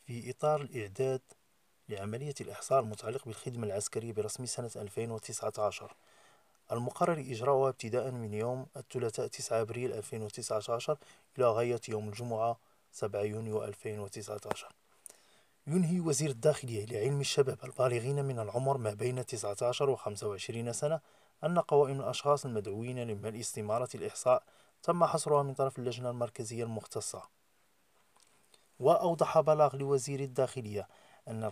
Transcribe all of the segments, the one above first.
في إطار الإعداد لعملية الإحصاء المتعلق بالخدمة العسكرية برسم سنة 2019 المقرر إجراؤها ابتداء من يوم الثلاثاء 9 أبريل 2019 إلى غاية يوم الجمعة 7 يونيو 2019. ينهي وزير الداخلية لعلم الشباب البالغين من العمر ما بين 19 و 25 سنة أن قوائم الأشخاص المدعوين لملء استمارة الإحصاء تم حصرها من طرف اللجنة المركزية المختصة. وأوضح بلاغ لوزير الداخلية أن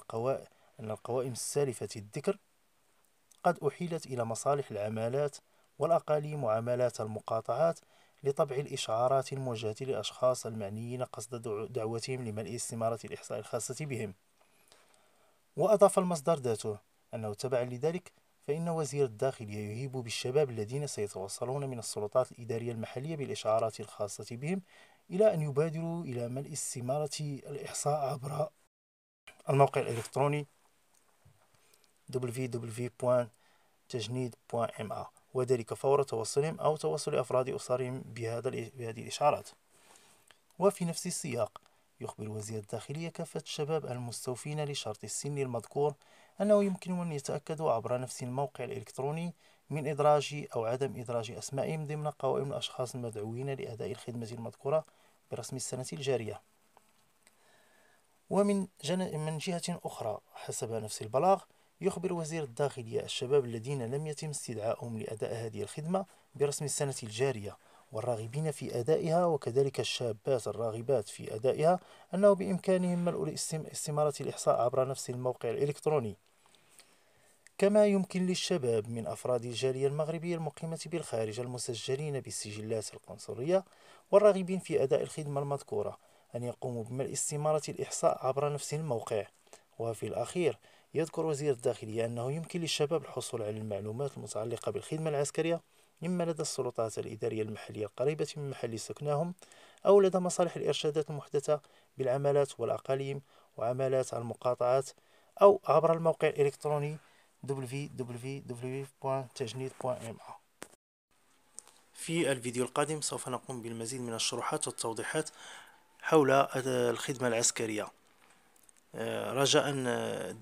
القوائم السالفة الذكر قد أحيلت إلى مصالح العمالات والأقاليم وعمالات المقاطعات لطبع الإشعارات الموجهة للأشخاص المعنيين قصد دعوتهم لملء استمارة الإحصاء الخاصة بهم. وأضاف المصدر ذاته أنه تبعا لذلك فإن وزير الداخلية يهيب بالشباب الذين سيتوصلون من السلطات الإدارية المحلية بالإشعارات الخاصة بهم إلى أن يبادروا إلى ملء استمارة الإحصاء عبر الموقع الإلكتروني www.تجنيد.ma وذلك فور توصلهم أو توصل أفراد أسرهم بهذه الإشعارات. وفي نفس السياق يخبر وزير الداخلية كافة الشباب المستوفين لشرط السن المذكور أنه يمكنهم أن يتأكدوا عبر نفس الموقع الإلكتروني من إدراج أو عدم إدراج أسمائهم ضمن قوائم الأشخاص المدعوين لأداء الخدمة المذكورة برسم السنة الجارية. ومن جهة أخرى حسب نفس البلاغ يخبر وزير الداخلية الشباب الذين لم يتم استدعائهم لأداء هذه الخدمة برسم السنة الجارية والراغبين في أدائها وكذلك الشابات الراغبات في أدائها أنه بإمكانهم ملء استمارة الإحصاء عبر نفس الموقع الإلكتروني. كما يمكن للشباب من أفراد الجالية المغربية المقيمة بالخارج المسجلين بالسجلات القنصلية والراغبين في أداء الخدمة المذكورة أن يقوموا بملء استمارة الإحصاء عبر نفس الموقع. وفي الأخير يذكر وزير الداخلية أنه يمكن للشباب الحصول على المعلومات المتعلقة بالخدمة العسكرية إما لدى السلطات الإدارية المحلية القريبة من محل سكنهم أو لدى مصالح الإرشادات المحدثة بالعمالات والأقاليم وعمالات المقاطعات أو عبر الموقع الإلكتروني www.تجنيد.ma. في الفيديو القادم سوف نقوم بالمزيد من الشروحات والتوضيحات حول الخدمة العسكرية. رجاء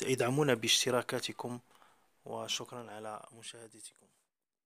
ادعمونا باشتراكاتكم وشكرا على مشاهدتكم.